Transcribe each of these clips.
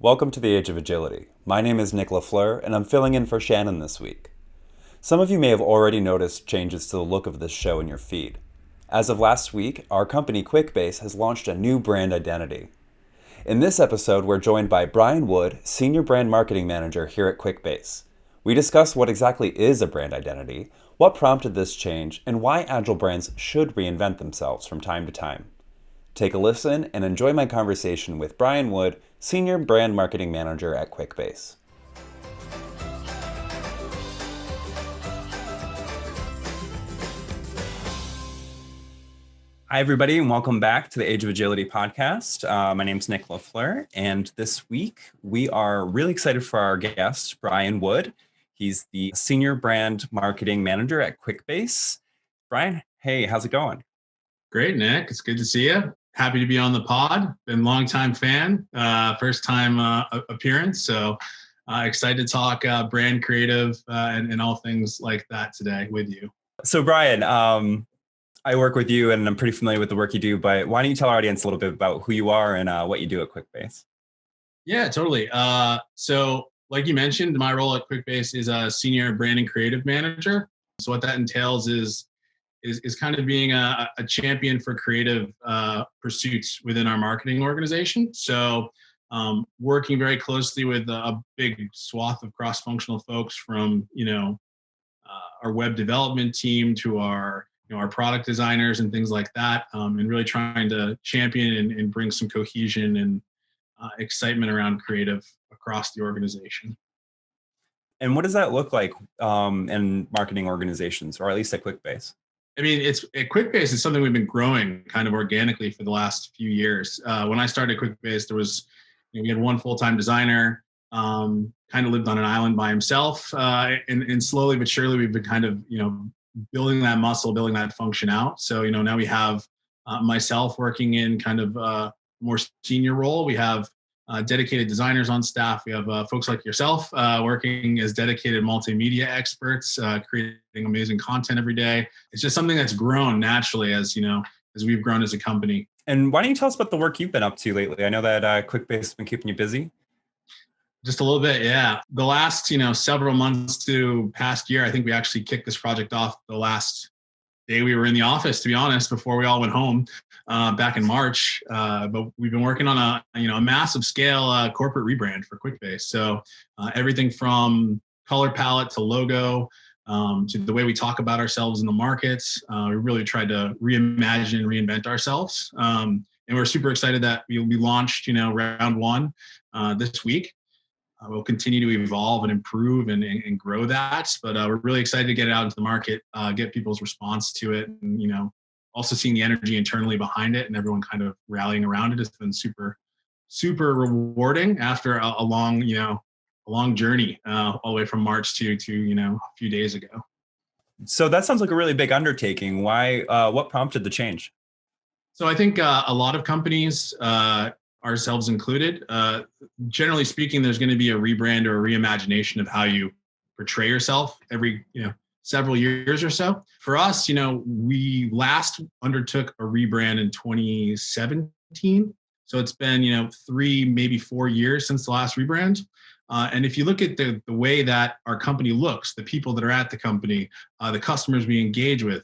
Welcome to the Age of Agility. My name is Nick LaFleur, and I'm filling in for Shannon this week. Some of you may have already noticed changes to the look of this show in your feed. As of last week, our company Quickbase has launched a new brand identity. In this episode, we're joined by Brian Wood, Senior Brand Marketing Manager here at Quickbase. We discuss what exactly is a brand identity, what prompted this change, and why Agile Brands should reinvent themselves from time to time. Take a listen and enjoy my conversation with Brian Wood, Senior Brand Marketing Manager at Quickbase. Hi, everybody, and welcome back to the Age of Agility podcast. My name is Nick LaFleur, and this week we are really excited for our guest, Brian Wood. He's the Senior Brand Marketing Manager at Quickbase. Brian, hey, how's it going? Great, Nick. It's good to see you. Happy to be on the pod. Been a long-time fan, first time appearance. So excited to talk brand creative and all things like that today with you. So Brian, I work with you and I'm pretty familiar with the work you do, but why don't you tell our audience a little bit about who you are and what you do at Quickbase? Yeah, totally. So like you mentioned, my role at Quickbase is a Senior Brand and Creative Manager. So what that entails is kind of being a champion for creative pursuits within our marketing organization. So working very closely with a big swath of cross-functional folks from, our web development team to our product designers and things like that, and really trying to champion and bring some cohesion and excitement around creative across the organization. And what does that look like in marketing organizations, or at least at Quickbase? I mean, at Quickbase is something we've been growing kind of organically for the last few years. When I started Quickbase, there was, we had one full-time designer, kind of lived on an island by himself, and slowly but surely we've been kind of, building that muscle, building that function out. So, now we have myself working in kind of a more senior role. We have dedicated designers on staff. We have folks like yourself working as dedicated multimedia experts, creating amazing content every day. It's just something that's grown naturally as we've grown as a company. And why don't you tell us about the work you've been up to lately? I know that Quickbase has been keeping you busy. Just a little bit, yeah. The last, several months to past year, I think we actually kicked this project off the last day we were in the office, to be honest, before we all went home back in March. But we've been working on a massive scale corporate rebrand for Quickbase. So everything from color palette to logo to the way we talk about ourselves in the markets. We really tried to reimagine, reinvent ourselves. And we're super excited that we launched, round one this week. We'll continue to evolve and improve and grow that. But we're really excited to get it out into the market, get people's response to it, and also seeing the energy internally behind it and everyone kind of rallying around it has been super, super rewarding after a long journey all the way from March to a few days ago. So that sounds like a really big undertaking. Why? What prompted the change? So I think a lot of companies, ourselves included, generally speaking, there's going to be a rebrand or a reimagination of how you portray yourself every several years or so. For us, we last undertook a rebrand in 2017. So it's been 3, maybe 4 years since the last rebrand. And if you look at the way that our company looks, the people that are at the company, the customers we engage with,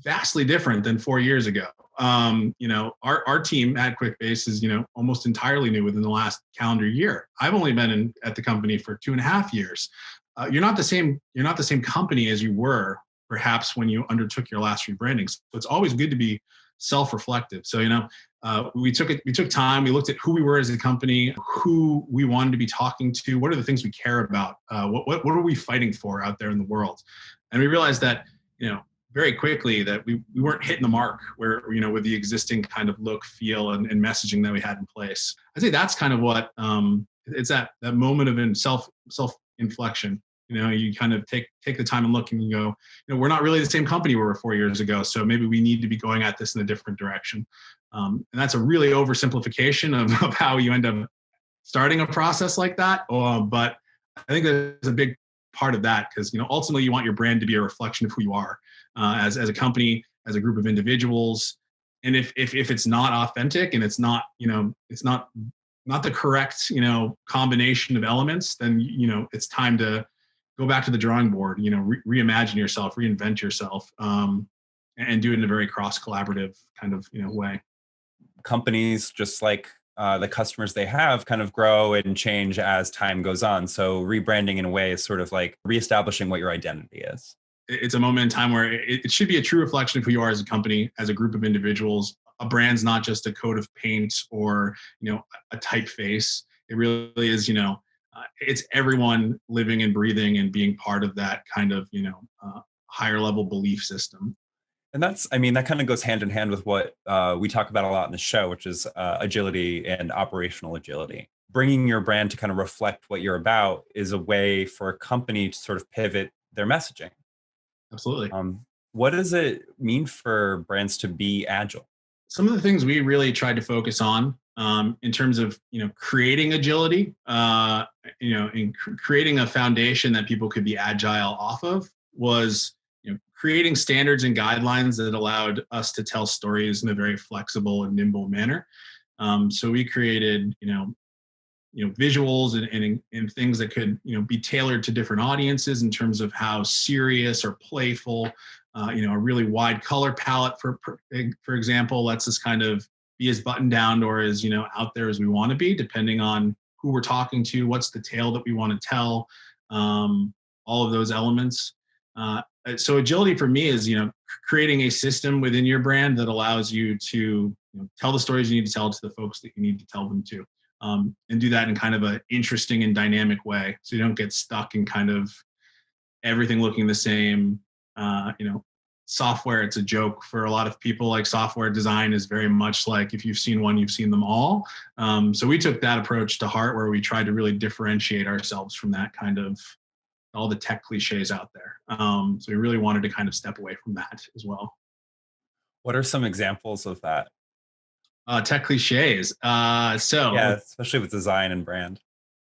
vastly different than 4 years ago. Our team at Quickbase is almost entirely new within the last calendar year. I've only been at the company for 2.5 years. You're not the same company as you were perhaps when you undertook your last rebranding. So it's always good to be self-reflective. So we took time. We looked at who we were as a company, who we wanted to be talking to, what are the things we care about, what are we fighting for out there in the world, and we realized that very quickly that we weren't hitting the mark where with the existing kind of look, feel, and messaging that we had in place. I'd say that's kind of what it's that moment of self inflection. You kind of take the time and look and you go, we're not really the same company we were 4 years ago, so maybe we need to be going at this in a different direction. And that's a really oversimplification of how you end up starting a process like that. But I think there's a big part of that because ultimately you want your brand to be a reflection of who you are as a company, as a group of individuals. And if it's not authentic and it's not not the correct, combination of elements, then, it's time to go back to the drawing board, reimagine yourself, reinvent yourself, and do it in a very cross collaborative kind of, way. Companies, just like the customers they have, kind of grow and change as time goes on. So rebranding in a way is sort of like reestablishing what your identity is. It's a moment in time where it should be a true reflection of who you are as a company, as a group of individuals. A brand's not just a coat of paint or, a typeface. It really is, it's everyone living and breathing and being part of that kind of, higher level belief system. And that's, I mean, that kind of goes hand in hand with what we talk about a lot in the show, which is agility and operational agility. Bringing your brand to kind of reflect what you're about is a way for a company to sort of pivot their messaging. Absolutely. What does it mean for brands to be agile? Some of the things we really tried to focus on in terms of creating agility, in creating a foundation that people could be agile off of, was creating standards and guidelines that allowed us to tell stories in a very flexible and nimble manner. So we created visuals and things that could be tailored to different audiences in terms of how serious or playful. A really wide color palette, for example, lets us kind of be as buttoned down or as out there as we want to be, depending on who we're talking to, what's the tale that we want to tell, all of those elements. So agility for me is creating a system within your brand that allows you to tell the stories you need to tell to the folks that you need to tell them to, and do that in kind of an interesting and dynamic way, so you don't get stuck in kind of everything looking the same. Software, it's a joke for a lot of people. Like, software design is very much like, if you've seen one, you've seen them all. So we took that approach to heart, where we tried to really differentiate ourselves from that kind of all the tech cliches out there. So we really wanted to kind of step away from that as well. What are some examples of that? Tech cliches. Yeah, especially with design and brand.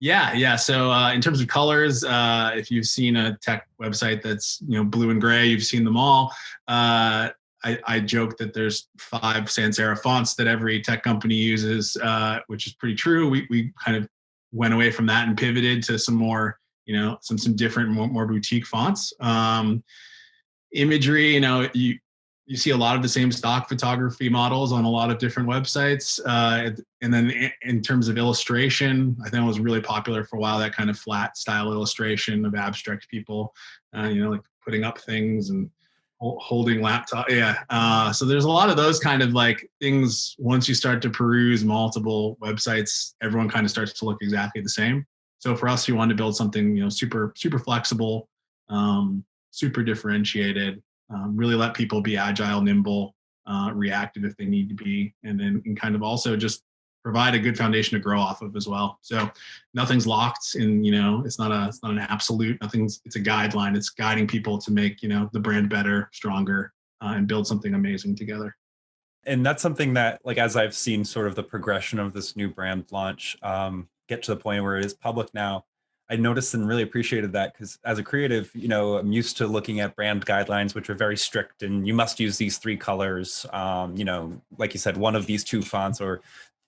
Yeah. So in terms of colors, if you've seen a tech website that's blue and gray, you've seen them all. I joke that there's 5 sans serif fonts that every tech company uses, which is pretty true. We kind of went away from that and pivoted to some more, some different, more boutique fonts. Imagery, you see a lot of the same stock photography models on a lot of different websites. And then in terms of illustration, I think it was really popular for a while, that kind of flat style illustration of abstract people, like putting up things and holding laptop. Yeah. So there's a lot of those kind of like things. Once you start to peruse multiple websites, everyone kind of starts to look exactly the same. So for us, we wanted to build something, super, super flexible, super differentiated, really let people be agile, nimble, reactive if they need to be, and then kind of also just provide a good foundation to grow off of as well. So nothing's locked in, it's not an absolute, it's a guideline. It's guiding people to make, the brand better, stronger, and build something amazing together. And that's something that, like, as I've seen sort of the progression of this new brand launch get to the point where it is public now, I noticed and really appreciated that, because as a creative, I'm used to looking at brand guidelines, which are very strict, and you must use these 3 colors, like you said, one of these 2 fonts or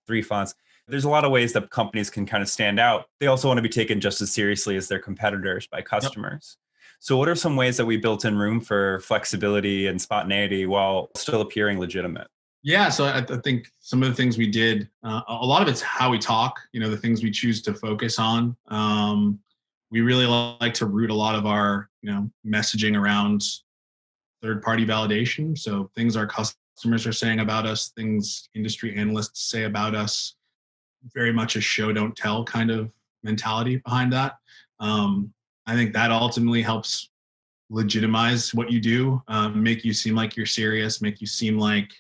3 fonts. There's a lot of ways that companies can kind of stand out. They also want to be taken just as seriously as their competitors by customers. Yep. So what are some ways that we built in room for flexibility and spontaneity while still appearing legitimate? Yeah, so I think some of the things we did, a lot of it's how we talk, the things we choose to focus on. We really like to root a lot of our, messaging around third-party validation. So things our customers are saying about us, things industry analysts say about us, very much a show, don't tell kind of mentality behind that. I think that ultimately helps legitimize what you do, make you seem like you're serious, make you seem like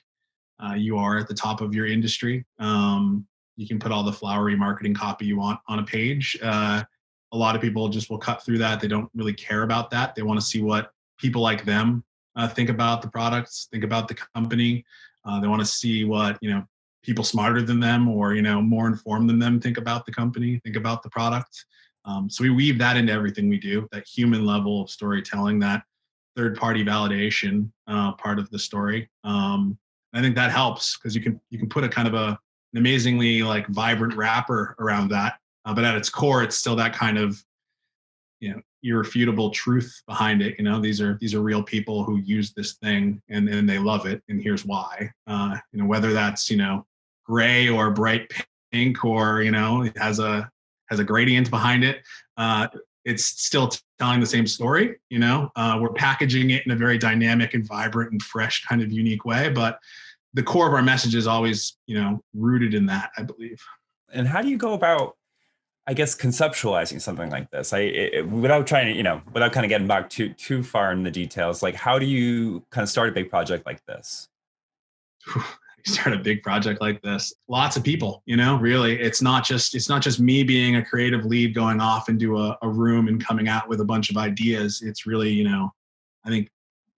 you are at the top of your industry. You can put all the flowery marketing copy you want on a page. A lot of people just will cut through that. They don't really care about that. They want to see what people like them think about the products, think about the company. They want to see what people smarter than them or more informed than them think about the company, think about the product. So we weave that into everything we do. That human level of storytelling, that third-party validation part of the story. I think that helps, because you can put a kind of an an amazingly like vibrant wrapper around that. But at its core, it's still that kind of, irrefutable truth behind it. These are real people who use this thing, and they love it, and here's why. Whether that's gray or bright pink, or it has a gradient behind it. It's still telling the same story. We're packaging it in a very dynamic and vibrant and fresh kind of unique way, but the core of our message is always rooted in that, I believe. And how do you go about, I guess, conceptualizing something like this? Without trying to, without kind of getting back too far in the details, like how do you kind of start a big project like this? Start a big project like this, lots of people, really. It's not just me being a creative lead going off into a room and coming out with a bunch of ideas. It's really, I think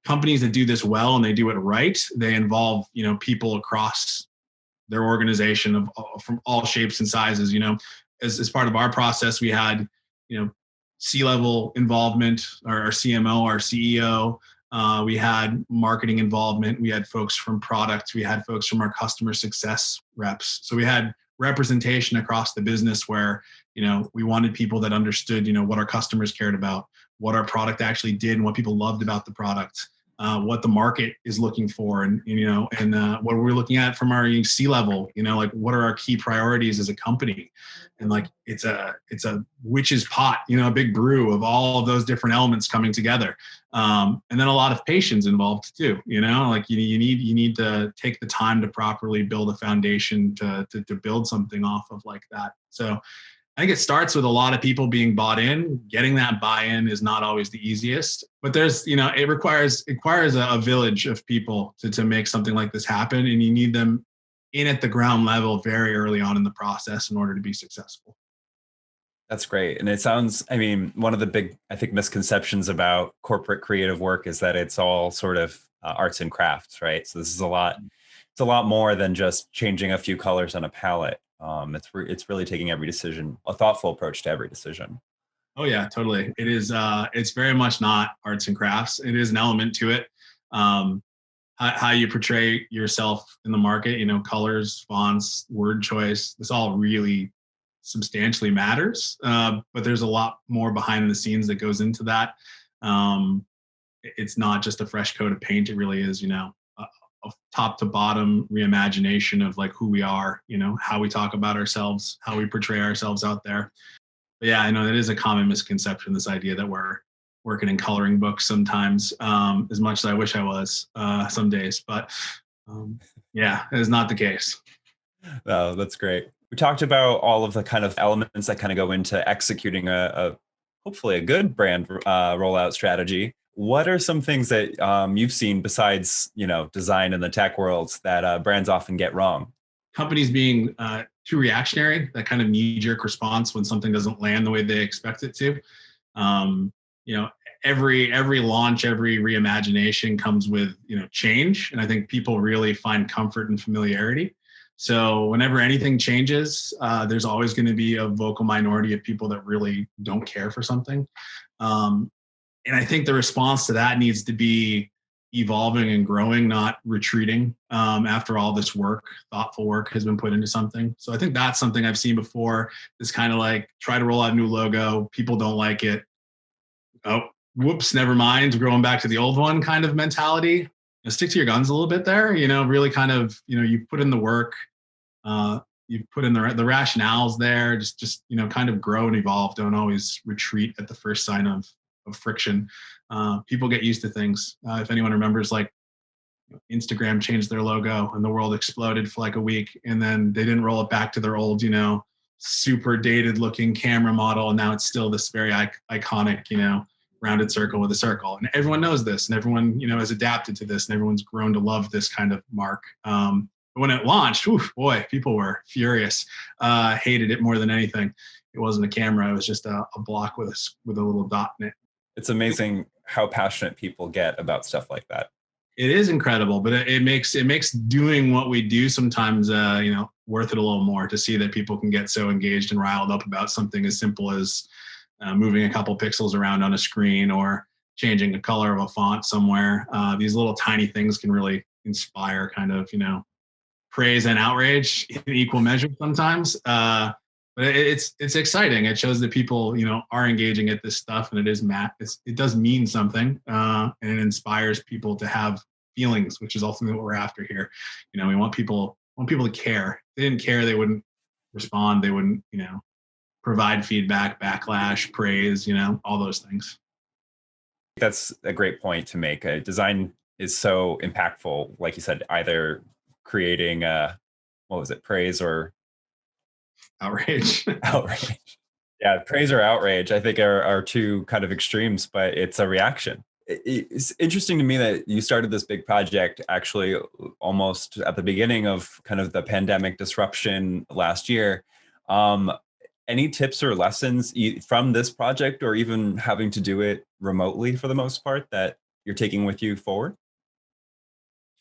companies that do this well and they do it right, they involve, people across their organization from all shapes and sizes. As part of our process, we had, C-level involvement, our CMO, our CEO. We had marketing involvement. We had folks from product. We had folks from our customer success reps. So we had representation across the business where, we wanted people that understood, what our customers cared about, what our product actually did, and what people loved about the product. What the market is looking for, and what we're looking at from our C-level, like what are our key priorities as a company, and like it's a witch's pot, a big brew of all of those different elements coming together, and then a lot of patience involved too. Like you need to take the time to properly build a foundation to build something off of like that. So I think it starts with a lot of people being bought in. Getting that buy-in is not always the easiest, but there's, it requires a village of people to make something like this happen. And you need them in at the ground level very early on in the process in order to be successful. That's great. And it sounds, I mean, one of the big, I think, misconceptions about corporate creative work is that it's all sort of arts and crafts, right? So this is it's a lot more than just changing a few colors on a palette. It's really taking every decision, a thoughtful approach to every decision. Oh yeah, totally. It is. It's very much not arts and crafts. It is an element to it. How you portray yourself in the market, colors, fonts, word choice. This all really substantially matters. But there's a lot more behind the scenes that goes into that. It's not just a fresh coat of paint. It really is, a top to bottom reimagination of like who we are, how we talk about ourselves, how we portray ourselves out there. But yeah, I know that is a common misconception, this idea that we're working in coloring books sometimes, as much as I wish I was some days. But yeah, it is not the case. Oh, that's great. We talked about all of the kind of elements that kind of go into executing a hopefully a good brand rollout strategy. What are some things that you've seen besides, design in the tech world that brands often get wrong? Companies being too reactionary, that kind of knee-jerk response when something doesn't land the way they expect it to. Um, every launch, every reimagination comes with change, and I think people really find comfort in familiarity. So whenever anything changes, there's always going to be a vocal minority of people that really don't care for something. And I think the response to that needs to be evolving and growing, not retreating after all this work, thoughtful work has been put into something. So I think that's something I've seen before. It's kind of like try to roll out a new logo. People don't like it. Oh, whoops, never mind. Going back to the old one kind of mentality. Stick to your guns a little bit there. Really kind of, you put in the work. You put in the rationales there. Just kind of grow and evolve. Don't always retreat at the first sign of friction. People get used to things. If anyone remembers, like Instagram changed their logo and the world exploded for like a week, and then they didn't roll it back to their old, super dated looking camera model, and now it's still this very iconic, rounded circle with a circle. And everyone knows this, and everyone, has adapted to this, and everyone's grown to love this kind of mark. But when it launched, oof, boy, people were furious. Hated it more than anything. It wasn't a camera; it was just a block with a little dot in it. It's amazing how passionate people get about stuff like that. It is incredible, but it makes doing what we do sometimes, worth it a little more, to see that people can get so engaged and riled up about something as simple as moving a couple pixels around on a screen or changing the color of a font somewhere. These little tiny things can really inspire kind of, praise and outrage in equal measure sometimes. But it's exciting. It shows that people, are engaging at this stuff, and it does mean something, and it inspires people to have feelings, which is ultimately what we're after here. We want people to care. If they didn't care, they wouldn't respond. They wouldn't, provide feedback, backlash, praise, all those things. That's a great point to make. Design is so impactful, like you said, either creating what was it, praise or Outrage. outrage. Yeah, praise or outrage, I think are two kind of extremes, but it's a reaction. It's interesting to me that you started this big project actually almost at the beginning of kind of the pandemic disruption last year. Um, any tips or lessons from this project, or even having to do it remotely for the most part, that you're taking with you forward?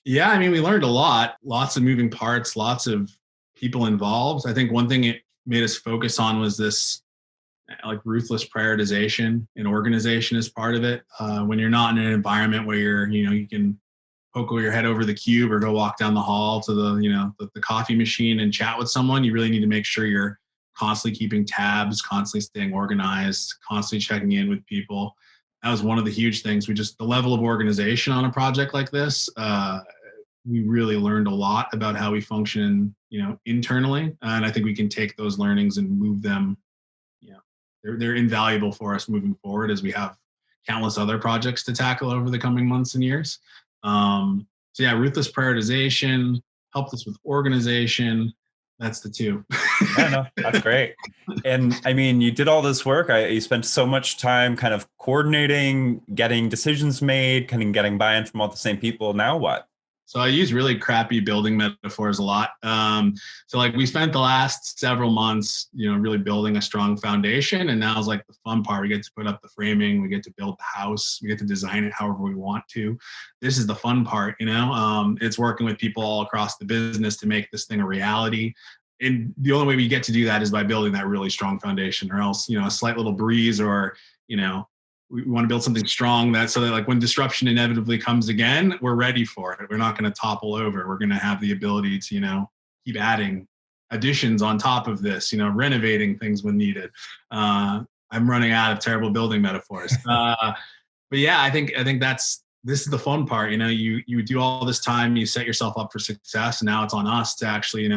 Yeah, I mean, we learned a lot, lots of moving parts, lots of people involved. I think one thing it made us focus on was this like ruthless prioritization and organization as part of it. When you're not in an environment where you can poke your head over the cube or go walk down the hall to the coffee machine and chat with someone, you really need to make sure you're constantly keeping tabs, constantly staying organized, constantly checking in with people. That was one of the huge things. The level of organization on a project like this, we really learned a lot about how we function, internally. And I think we can take those learnings and move them. They're invaluable for us moving forward as we have countless other projects to tackle over the coming months and years. So yeah, ruthless prioritization helped us with organization. That's the two. Yeah, no, that's great. And I mean, you did all this work. You spent so much time kind of coordinating, getting decisions made, kind of getting buy-in from all the same people. Now what? So I use really crappy building metaphors a lot. So like we spent the last several months, really building a strong foundation, and now is like the fun part. We get to put up the framing, we get to build the house, we get to design it however we want to. This is the fun part, It's working with people all across the business to make this thing a reality. And the only way we get to do that is by building that really strong foundation, or else, a slight little breeze, or, we want to build something strong so that like when disruption inevitably comes again, we're ready for it. We're not going to topple over. We're going to have the ability to, keep adding additions on top of this, renovating things when needed. I'm running out of terrible building metaphors. But yeah, I think this is the fun part. You do all this time, you set yourself up for success, and now it's on us to actually,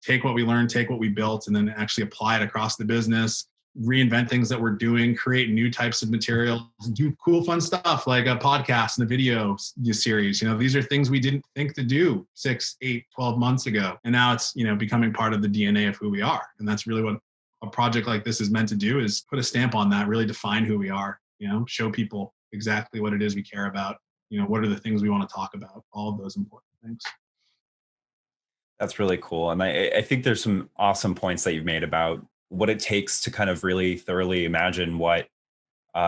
take what we learned, take what we built, and then actually apply it across the business, reinvent things that we're doing, create new types of materials, do cool, fun stuff like a podcast and a video series. These are things we didn't think to do 6, 8, 12 months ago. And now it's, becoming part of the DNA of who we are. And that's really what a project like this is meant to do, is put a stamp on that, really define who we are, show people exactly what it is we care about, what are the things we want to talk about, all of those important things. That's really cool. And I think there's some awesome points that you've made about what it takes to kind of really thoroughly imagine what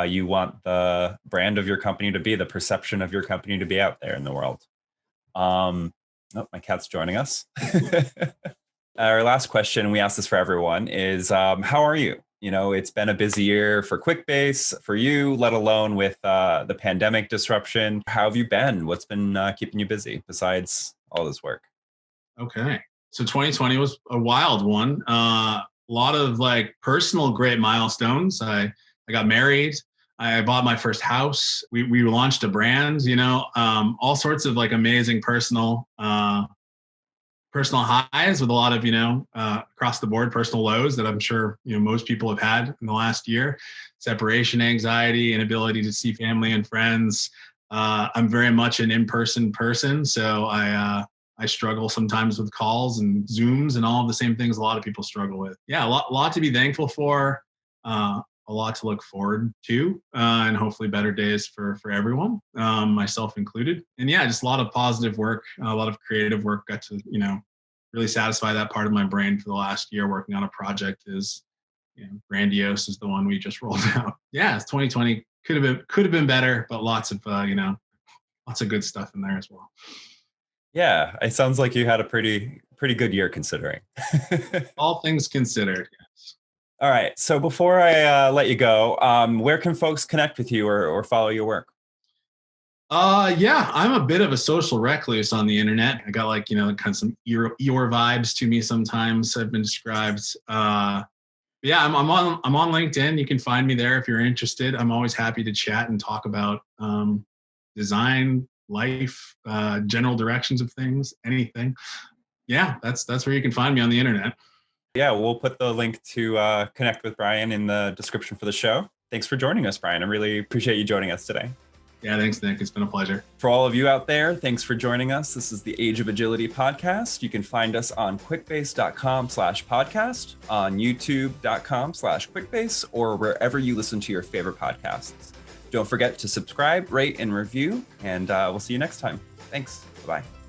you want the brand of your company to be, the perception of your company to be out there in the world. Oh, my cat's joining us. Our last question, we ask this for everyone, is how are you? It's been a busy year for Quickbase, for you, let alone with the pandemic disruption. How have you been? What's been keeping you busy besides all this work? Okay. So 2020 was a wild one. A lot of like personal great milestones. I got married. I bought my first house. We launched a brand, all sorts of like amazing personal highs, with a lot of, across the board personal lows that I'm sure, most people have had in the last year. Separation anxiety, inability to see family and friends. I'm very much an in-person person. So I struggle sometimes with calls and Zooms and all of the same things a lot of people struggle with. Yeah, a lot to be thankful for, a lot to look forward to, and hopefully better days for everyone, myself included. And yeah, just a lot of positive work, a lot of creative work. Got to, really satisfy that part of my brain for the last year. Working on a project is, grandiose is the one we just rolled out. Yeah, 2020 could have been better, but lots of lots of good stuff in there as well. Yeah, it sounds like you had a pretty good year considering. All things considered, yes. All right. So before I let you go, where can folks connect with you or follow your work? Yeah, I'm a bit of a social recluse on the internet. I got like, kind of some Eeyore vibes to me sometimes. I've been described. Yeah, I'm on LinkedIn. You can find me there if you're interested. I'm always happy to chat and talk about design, life, general directions of things, anything. Yeah, that's where you can find me on the internet. Yeah, we'll put the link to connect with Brian in the description for the show. Thanks for joining us, Brian. I really appreciate you joining us today. Yeah, thanks, Nick. It's been a pleasure. For all of you out there, thanks for joining us. This is the Age of Agility podcast. You can find us on quickbase.com/podcast, on youtube.com/quickbase, or wherever you listen to your favorite podcasts. Don't forget to subscribe, rate, and review, and we'll see you next time. Thanks. Bye-bye.